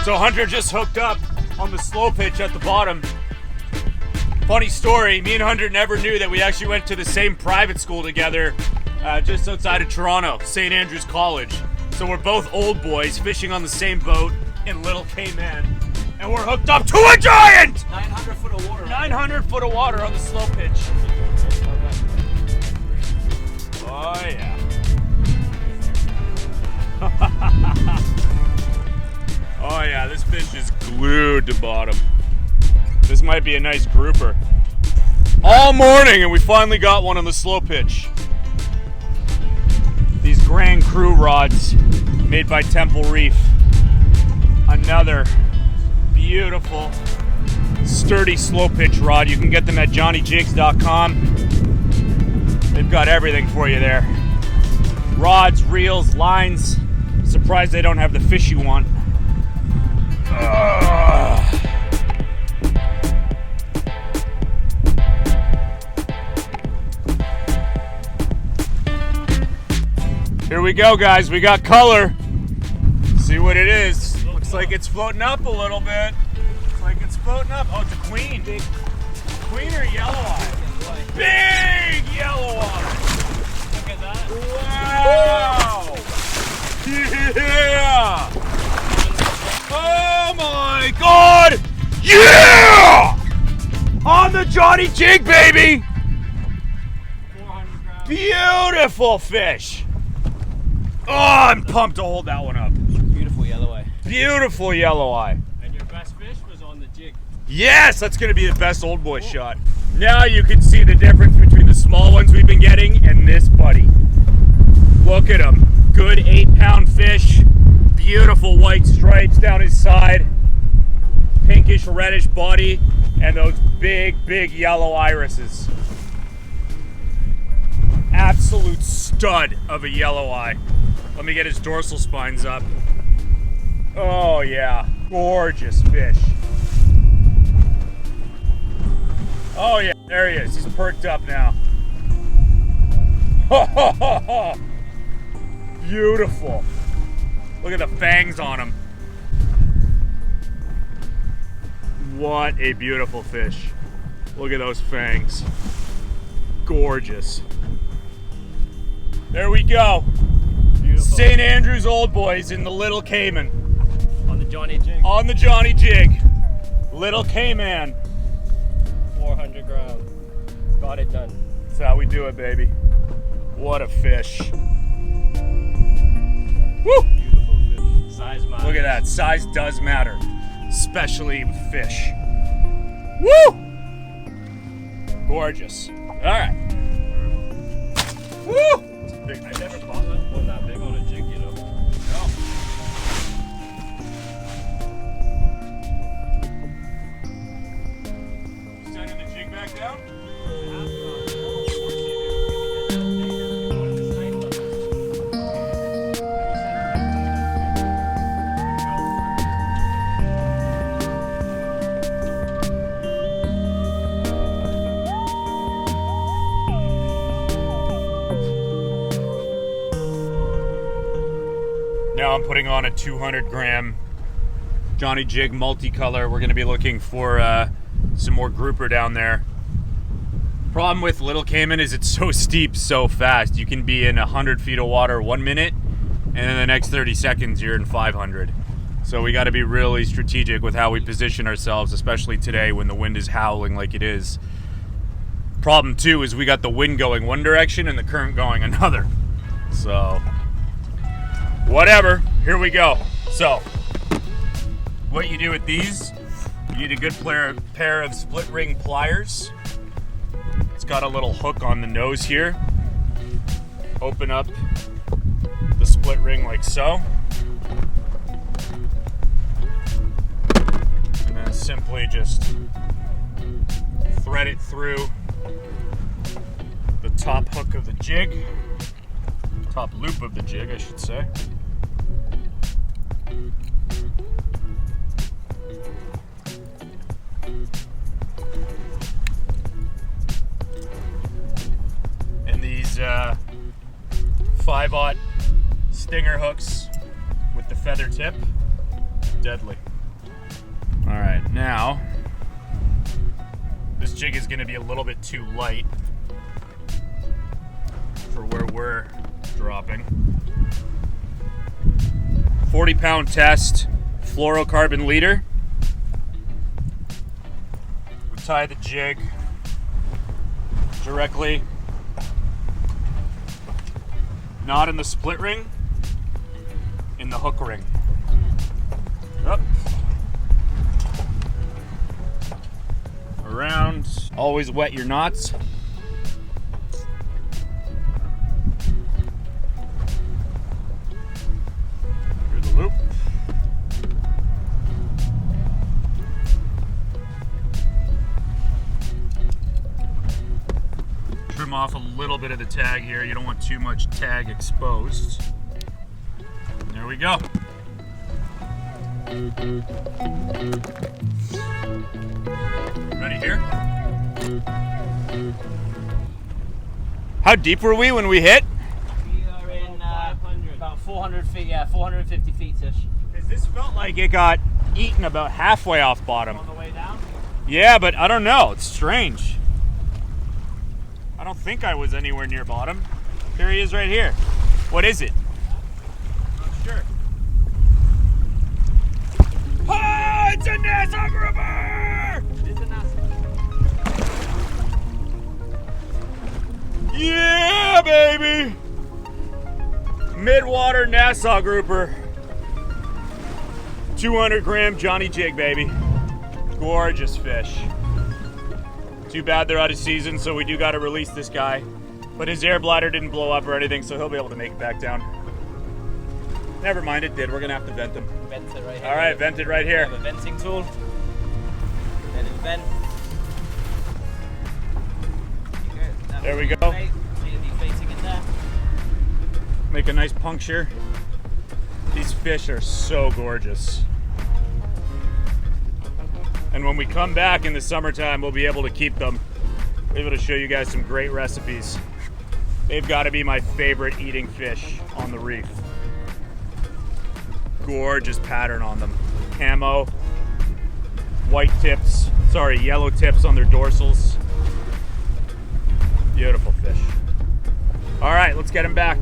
So Hunter just hooked up on the slow pitch at the bottom. Funny story, me and Hunter never knew that we actually went to the same private school together just outside of Toronto, St. Andrew's College. So we're both old boys fishing on the same boat in Little Cayman. And we're hooked up to a giant! 900 foot of water. 900 foot of water on the slow pitch. Oh yeah. Oh yeah, this fish is glued to bottom. This might be a nice grouper. All morning and we finally got one on the slow pitch. These Grand Cru rods made by Temple Reef. Another beautiful, sturdy slow pitch rod. You can get them at JohnnyJigs.com. They've got everything for you there. Rods, reels, lines. Surprised they don't have the fish you want. Here we go, guys. We got color. See what it is. Looks like it's floating up a little bit. Looks like it's floating up. Oh, it's a queen. Queen or Yelloweye? Big Yelloweye. Look at that. Wow. Yeah. Oh my God. Yeah. On the Johnny Jig, baby. 400 grams. Beautiful fish. Oh, I'm pumped to hold that one up. Beautiful Yelloweye. Beautiful Yelloweye. And your best fish was on the jig. Yes, that's going to be the best old boy shot. Now you can see the difference between the small ones we've been getting and this buddy. Look at him. Good 8-pound fish. Beautiful white stripes down his side. Pinkish reddish body. And those big, big yellow irises. Absolute stud of a Yelloweye. Let me get his dorsal spines up. Oh yeah, gorgeous fish. Oh yeah, there he is. He's perked up now. Beautiful. Look at the fangs on him. What a beautiful fish. Look at those fangs. Gorgeous. There we go. Beautiful. St. Andrew's Old Boys in the Little Cayman. On the Johnny Jig. On the Johnny Jig. Little Cayman. 400 grams. Got it done. That's how we do it, baby. What a fish. Woo! Beautiful fish. Size matters. Look at that. Size does matter. Especially with fish. Woo! Gorgeous. Alright. Woo! I never caught one that big on a jig, you know. No. Sending the jig back down? Now I'm putting on a 200-gram Johnny Jig multicolor. We're going to be looking for some more grouper down there. Problem with Little Cayman is it's so steep so fast. You can be in 100 feet of water 1 minute, and in the next 30 seconds you're in 500. So we got to be really strategic with how we position ourselves, especially today when the wind is howling like it is. Problem too is we got the wind going one direction and the current going another. So whatever, here we go. So, what you do with these, you need a good pair of split ring pliers. It's got a little hook on the nose here. Open up the split ring like so. And then simply just thread it through the top hook of the jig. Top loop of the jig, I should say. And these 5/0 stinger hooks with the feather tip, deadly. All right, now this jig is going to be a little bit too light for where we're dropping. 40-pound test, fluorocarbon leader. We tie the jig directly, not in the split ring, in the hook ring. Up. Around. Always wet your knots. Through the loop. Trim off a little bit of the tag here. You don't want too much tag exposed. There we go. Ready here? How deep were we when we hit? We are in about 400 feet, yeah, 450 feet-ish. Because this felt like it got eaten about halfway off bottom. On the way down? Yeah, but I don't know. It's strange. I don't think I was anywhere near bottom. Here he is right here. What is it? Not sure. Oh, it's a Nassau Grouper! It's a Nassau. Yeah, baby! Mid-water Nassau Grouper. 200-gram Johnny Jig, baby. Gorgeous fish. Too bad they're out of season, so we do got to release this guy. But his air bladder didn't blow up or anything, so he'll be able to make it back down. Never mind, it did. We're going to have to vent him. Vent it right here. All right, vent it right We here. have a venting tool. Let it vent. There we go. So you'll be facing in there. Make a nice puncture. These fish are so gorgeous. And when we come back in the summertime, we'll be able to keep them. We'll be able to show you guys some great recipes. They've got to be my favorite eating fish on the reef. Gorgeous pattern on them. Camo, yellow tips on their dorsals. Beautiful fish. All right, let's get him back.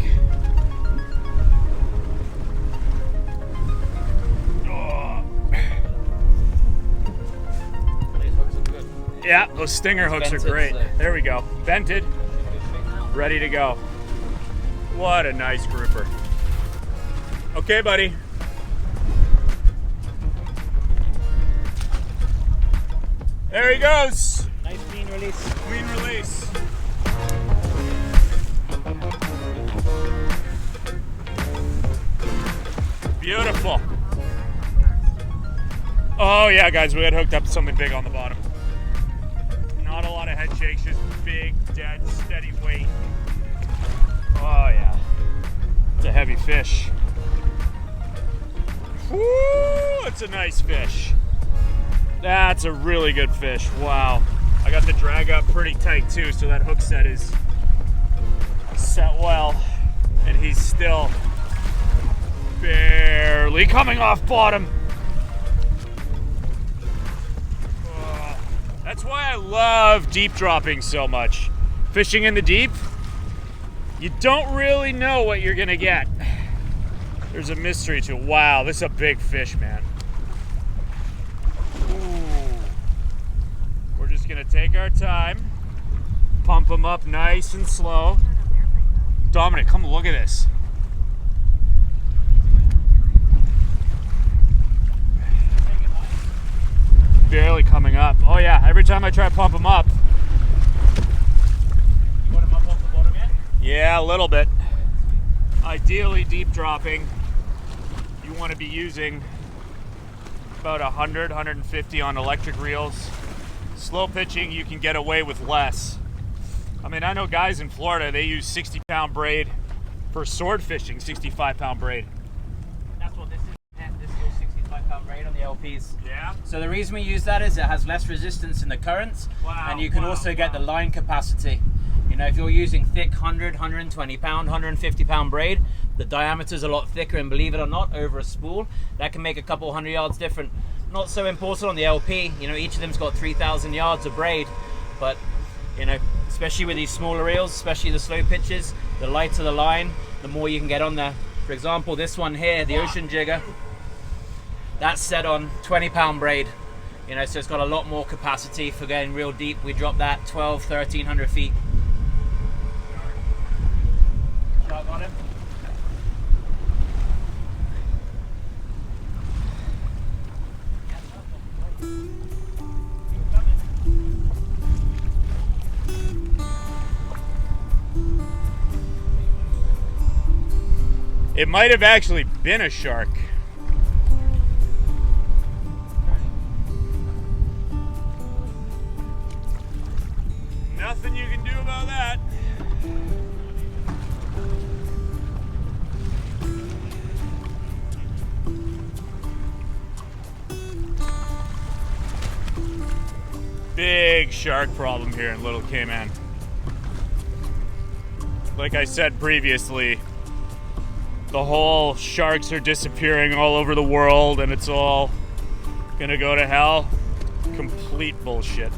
These hooks look good. Yeah, those stinger hooks are Vented, great. so- There we go. Vented, Good shape now. ready to go. What a nice grouper. Okay, buddy. There he goes. Nice clean release. Clean release. Beautiful. Oh yeah, guys, we had hooked up to something big on the bottom. Not a lot of head shakes, just big, dead, steady weight. Oh yeah. It's a heavy fish. Woo! It's a nice fish. That's a really good fish. Wow. I got the drag up pretty tight too, so that hook set is set well. And he's still barely coming off bottom. Oh, that's why I love deep dropping so much. Fishing in the deep, you don't really know what you're gonna get. There's a mystery to it. Wow, this is a big fish, man. Ooh. We're just gonna take our time, pump them up nice and slow. Dominic, come look at this. Barely coming up. Oh yeah, every time I try to pump them up. You got him up off the bottom yet? Yeah, a little bit. Ideally deep dropping, you want to be using about 100, 150 on electric reels. Slow pitching, you can get away with less. I mean, I know guys in Florida, they use 60-pound braid for sword fishing, 65-pound braid. That's what this is. This is your 65-pound braid on the LPs. Yeah? So the reason we use that is it has less resistance in the currents, Wow, and you can also get the line capacity. You know, if you're using thick 100, 120 pound, 150 pound braid, the diameter's a lot thicker, and believe it or not, over a spool, that can make a couple hundred yards different. not so important on the LP. You know, each of them's got 3,000 yards of braid, but you know, especially with these smaller reels, especially the slow pitches, the lighter the line, the more you can get on there. For example, this one here, the Ocean Jigger, that's set on 20-pound braid. You know, so it's got a lot more capacity for going real deep. We drop that 1,300 feet. Shark on him. It might have actually been a shark. Nothing you can do about that. Big shark problem here in Little Cayman. Like I said previously, the whole sharks are disappearing all over the world and it's all gonna go to hell. Complete bullshit.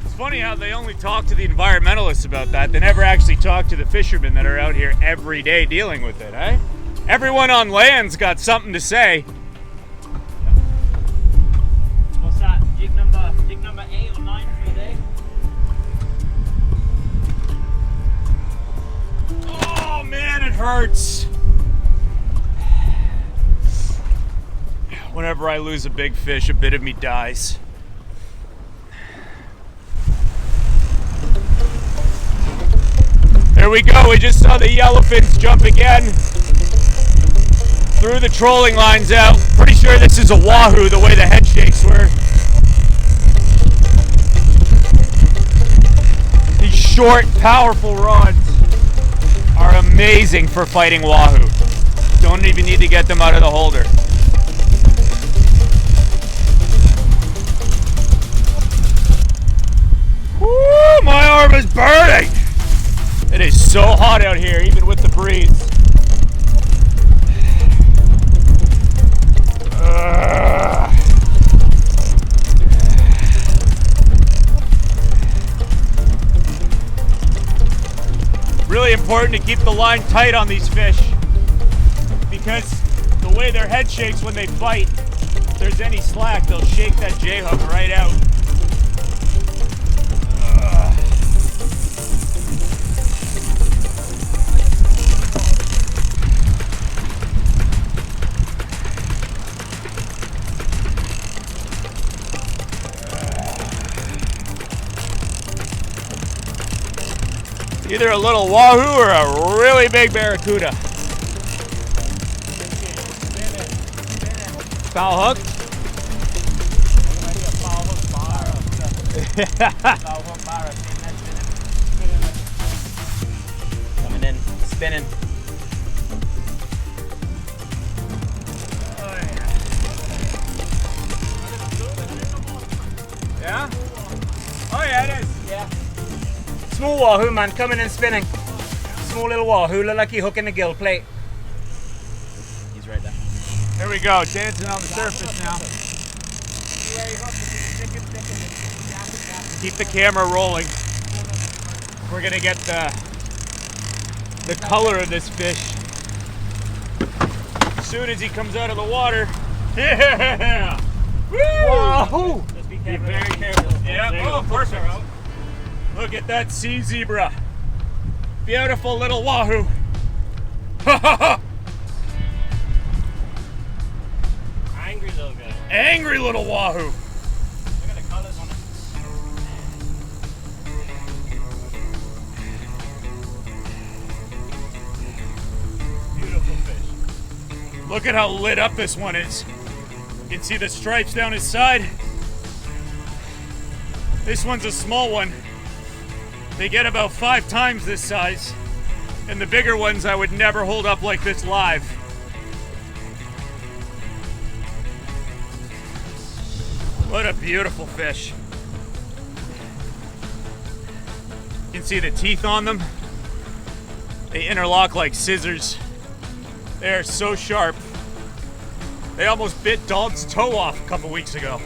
It's funny how they only talk to the environmentalists about that. They never actually talk to the fishermen that are out here every day dealing with it, eh? Everyone on land's got something to say. What's that? Jig number 8 or 9 for the day? Oh man, it hurts. Whenever I lose a big fish, a bit of me dies. There we go, we just saw the yellowfins jump again. Threw the trolling lines out. Pretty sure this is a wahoo, the way the head shakes were. These short, powerful rods are amazing for fighting wahoo. Don't even need to get them out of the holder. Woo, my arm is burning! It is so hot out here, even with the breeze. Really important to keep the line tight on these fish because the way their head shakes when they fight, if there's any slack, they'll shake that J-hook right out. Either a little wahoo or a really big barracuda. Foul hook? Coming in, spinning. Yeah? Oh yeah, it is. Yeah. Small wahoo, man, coming and spinning. Small little wahoo, look like he hooking the gill plate. He's right there. There we go, dancing on the surface now. Keep the camera rolling. We're gonna get the color of this fish as soon as he comes out of the water. Yeah! Woo! Wahoo! Just be very careful. Yeah, There you oh, go. perfect. Look at that sea zebra. Beautiful little wahoo. Angry little guy. Angry little wahoo. Look at the colors on it. Beautiful fish. Look at how lit up this one is. You can see the stripes down his side. This one's a small one. They get about 5 times this size. And the bigger ones I would never hold up like this live. What a beautiful fish. You can see the teeth on them. They interlock like scissors. They are so sharp. They almost bit Dalton's toe off a couple weeks ago.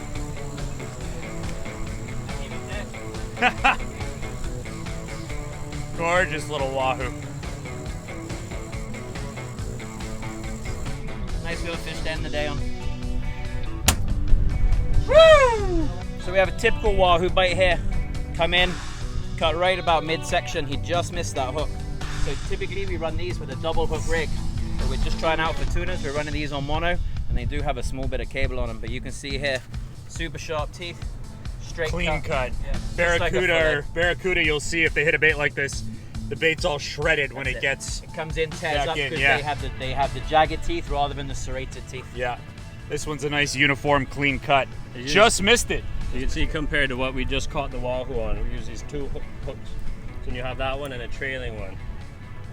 Gorgeous little wahoo. Nice little fish to end the day on. Woo! So we have a typical wahoo bite here. Come in, cut right about midsection. He just missed that hook. So typically we run these with a double hook rig. So we're just trying out for tunas. We're running these on mono, and they do have a small bit of cable on them. But you can see here, super sharp teeth, straight Clean cut. Yeah, Barracuda, you'll see if they hit a bait like this, the bait's all shredded when it gets. It comes in, tears back up in, because yeah. they have the jagged teeth rather than the serrated teeth. Yeah, this one's a nice uniform, clean cut. Just missed it. You can see compared to what we just caught the wahoo on, we use these two hooks. So you have that one and a trailing one.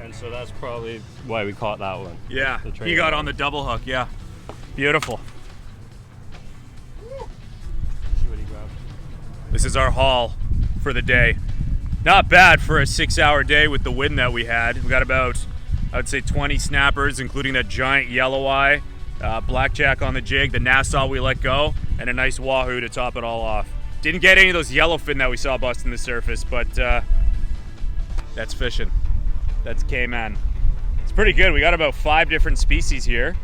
And so that's probably why we caught that one. Yeah, he got on the double hook, yeah. Beautiful. See what he grabbed. This is our haul for the day. Not bad for a 6-hour day with the wind that we had. We got about, I would say, 20 snappers, including that giant Yelloweye, blackjack on the jig, the Nassau we let go, and a nice wahoo to top it all off. Didn't get any of those yellowfin that we saw busting the surface, but that's fishing. That's Cayman. It's pretty good. We got about 5 different species here,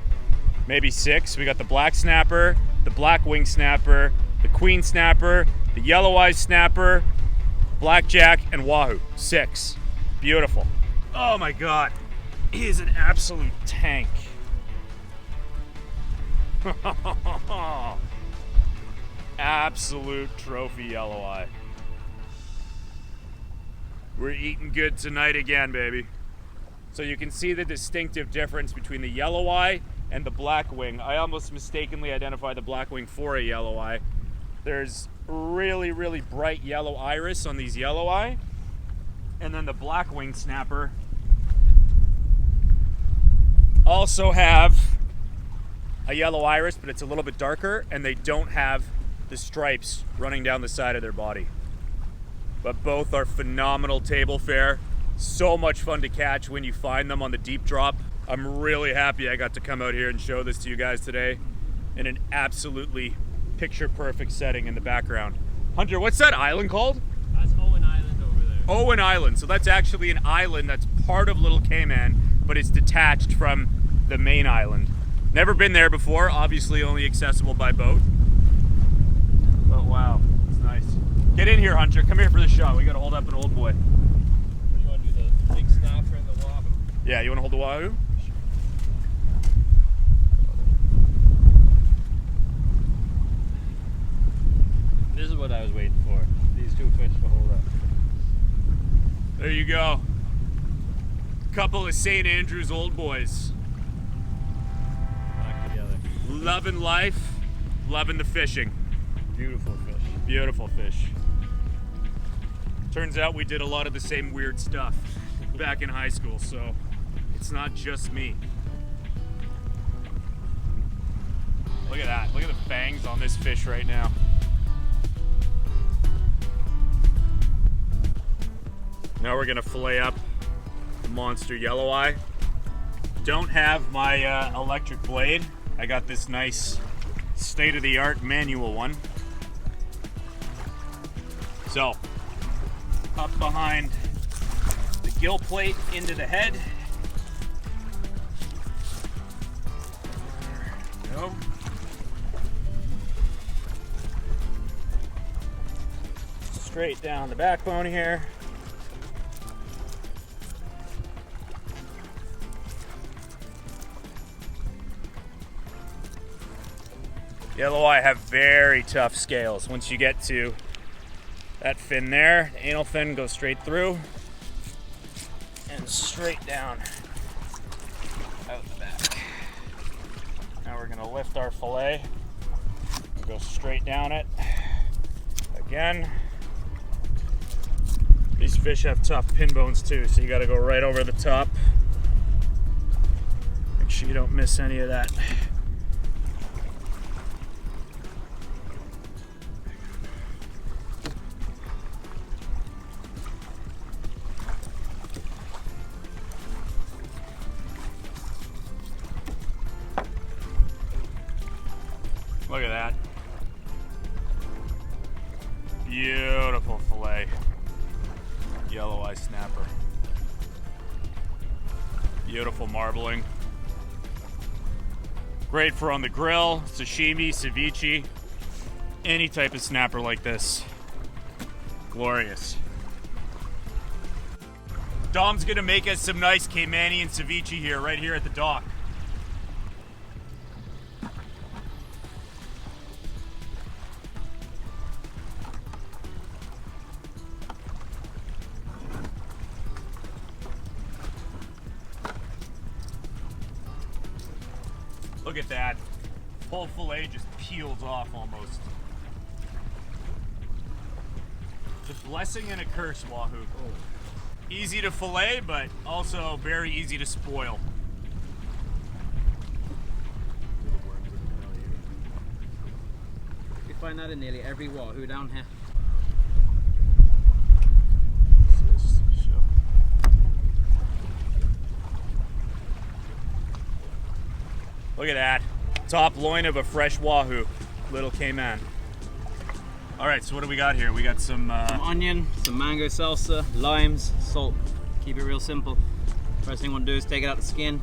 maybe 6. We got the black snapper, the black wing snapper, the queen snapper, the Yelloweye snapper, blackjack, and wahoo. 6. Beautiful. Oh my God. He is an absolute tank. Absolute trophy Yelloweye. We're eating good tonight again, baby. So you can see the distinctive difference between the Yelloweye and the black wing. I almost mistakenly identified the black wing for a Yelloweye. There's really, really bright yellow iris on these Yelloweye. And then the black wing snapper also have a yellow iris, but it's a little bit darker, and they don't have the stripes running down the side of their body. But both are phenomenal table fare. So much fun to catch when you find them on the deep drop. I'm really happy I got to come out here and show this to you guys today in an absolutely picture perfect setting in the background. Hunter, what's that island called? That's Owen Island over there. Owen Island. So that's actually an island that's part of Little Cayman, but it's detached from the main island. Never been there before, obviously only accessible by boat. But wow, it's nice. Get in here, Hunter. Come here for the shot. We gotta hold up an old boy. You want to do the big snapper and the wahoo? Yeah, you wanna hold the wahoo? This is what I was waiting for. These two fish to hold up. There you go. Couple of St. Andrews old boys. Back together. Loving life, loving the fishing. Beautiful fish. Beautiful fish. Turns out we did a lot of the same weird stuff back in high school, so it's not just me. Look at that. Look at the fangs on this fish right now. Now we're gonna fillet up the monster Yelloweye. Don't have my electric blade. I got this nice state-of-the-art manual one. So, up behind the gill plate into the head. There we go. Straight down the backbone here. Yelloweye have very tough scales. Once you get to that fin there, the anal fin goes straight through and straight down out the back. Now we're gonna lift our fillet and go straight down it again. These fish have tough pin bones too, so you gotta go right over the top. Make sure you don't miss any of that. Yelloweye snapper. Beautiful marbling. Great for on the grill, sashimi, ceviche, any type of snapper like this. Glorious. Dom's gonna make us some nice Caymanian ceviche here, right here at the dock. Look at that. Whole fillet just peels off almost. It's a blessing and a curse, Wahoo. Easy to fillet, but also very easy to spoil. We find that in nearly every Wahoo down here. Look at that. Top loin of a fresh Wahoo. Little Cayman. All right, so what do we got here? We got some onion, some mango salsa, limes, salt. Keep it real simple. First thing you want to do is take it out the skin.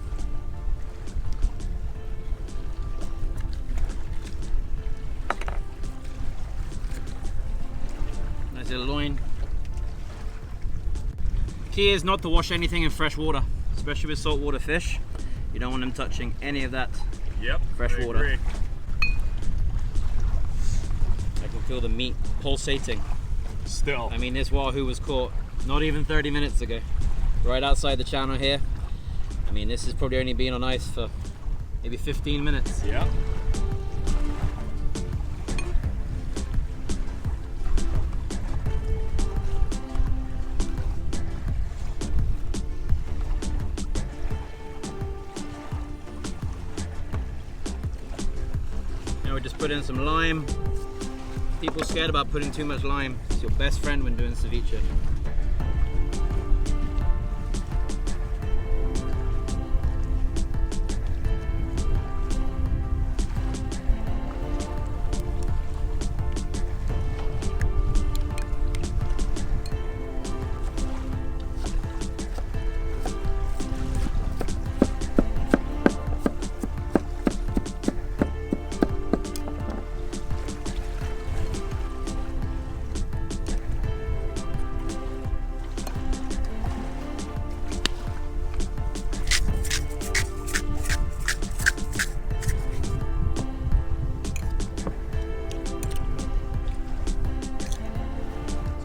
Nice little loin. Key is not to wash anything in fresh water, especially with saltwater fish. You don't want them touching any of that fresh water. Agree. I can feel the meat pulsating. Still. I mean, this Wahoo was caught not even 30 minutes ago, right outside the channel here. I mean, this has probably only been on ice for maybe 15 minutes. Yeah. Now we just put in some lime. People are scared about putting too much lime. It's your best friend when doing ceviche.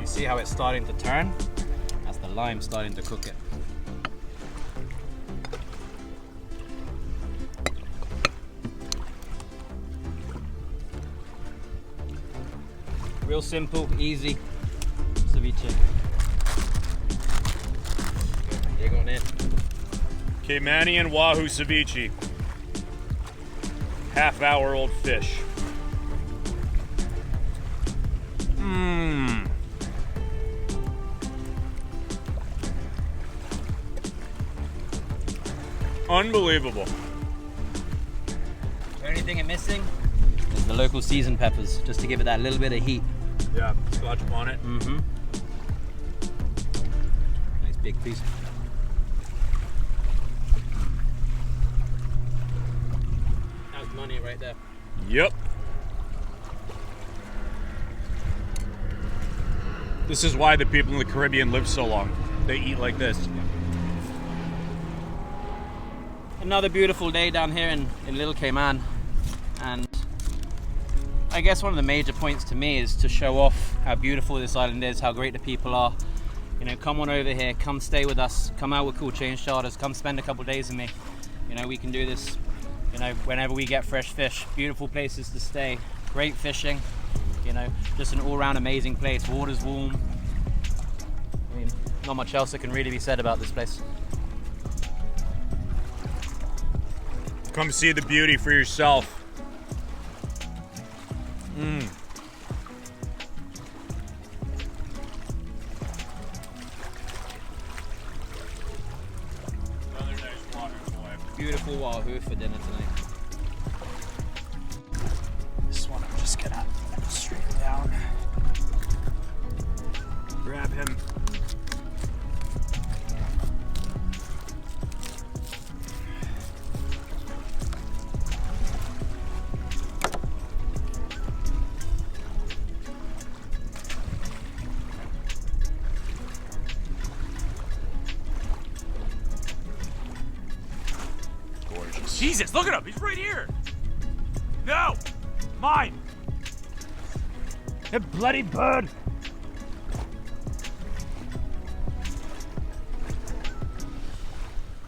See how it's starting to turn? That's the lime starting to cook it. Real simple, easy ceviche. Dig on in. Caymanian Wahoo ceviche. Half-hour-old fish. Mmm. Unbelievable. The only thing I'm missing is the local seasoned peppers, just to give it that little bit of heat. Yeah, Scotch bonnet. Mm-hmm. Nice big piece. That's money right there. Yep. This is why the people in the Caribbean live so long. They eat like this. Another beautiful day down here in Little Cayman, and I guess one of the major points to me is to show off how beautiful this island is, how great the people are. You know, come on over here, come stay with us, come out with cool change charters, come spend a couple days with me. You know, we can do this, you know, whenever we get fresh fish. Beautiful places to stay, great fishing, you know, just an all-round amazing place. Water's warm. I mean, not much else that can really be said about this place. Come see the beauty for yourself. Mmm. Another nice water boy. Beautiful Wahoo for dinner tonight. This one I'm just gonna straight down. Grab him. Jesus, look at him. He's right here. No. Mine. That bloody bird.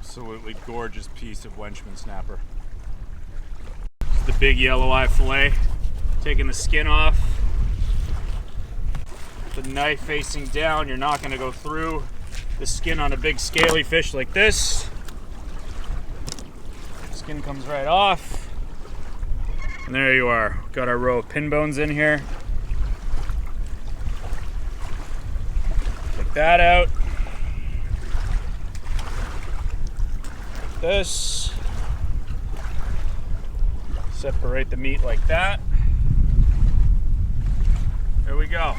Absolutely gorgeous piece of Wenchman snapper. It's the big Yelloweye fillet. Taking the skin off. The knife facing down, you're not going to go through the skin on a big scaly fish like this. Skin comes right off. And there you are. Got our row of pin bones in here. Take that out. This. Separate the meat like that. There we go.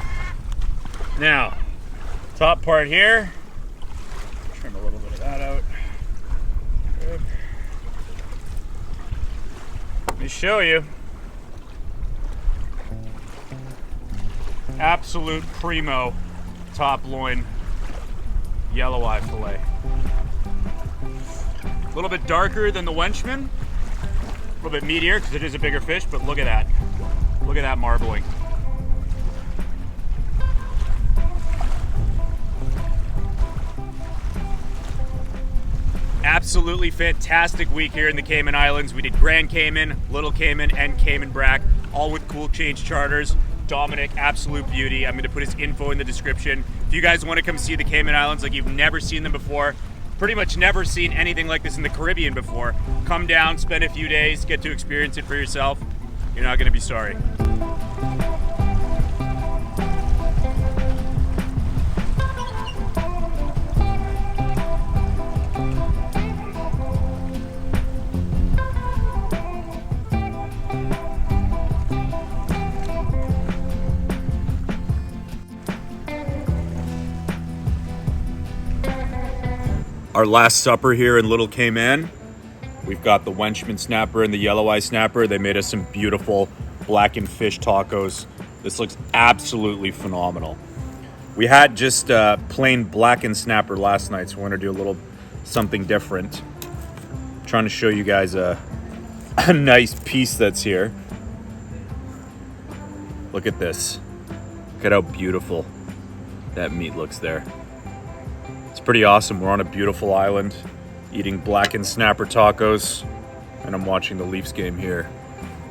Now, top part here. Trim a little bit of that out. Good. Let me show you. Absolute primo top loin Yelloweye fillet. A little bit darker than the Wenchman. A little bit meatier because it is a bigger fish, but look at that. Look at that marbling. Absolutely fantastic week here in the Cayman Islands. We did Grand Cayman, Little Cayman, and Cayman Brac, all with cool change charters. Dominic, absolute beauty. I'm going to put his info in the description. If you guys want to come see the Cayman Islands like you've never seen them before, pretty much never seen anything like this in the Caribbean before, come down, spend a few days, get to experience it for yourself. You're not going to be sorry. Our last supper here in Little Cayman. We've got the Wenchman snapper and the Yelloweye snapper. They made us some beautiful blackened fish tacos. This looks absolutely phenomenal. We had just plain blackened snapper last night, so we're gonna do a little something different. I'm trying to show you guys a nice piece that's here. Look at this. Look at how beautiful that meat looks there. It's pretty awesome. We're on a beautiful island eating blackened snapper tacos, and I'm watching the Leafs game here.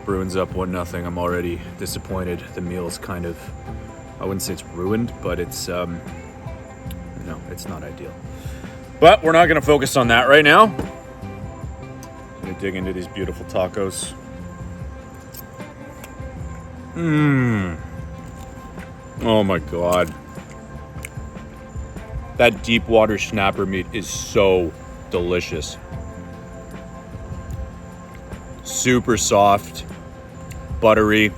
Bruins up 1-0. I'm already disappointed. The meal's kind of, I wouldn't say it's ruined, but it's, no, it's not ideal. But we're not gonna focus on that right now. I'm gonna dig into these beautiful tacos. Oh my God. That deep water snapper meat is so delicious. Super soft, buttery,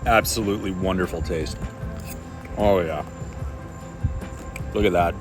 absolutely wonderful taste. Oh yeah. Look at that.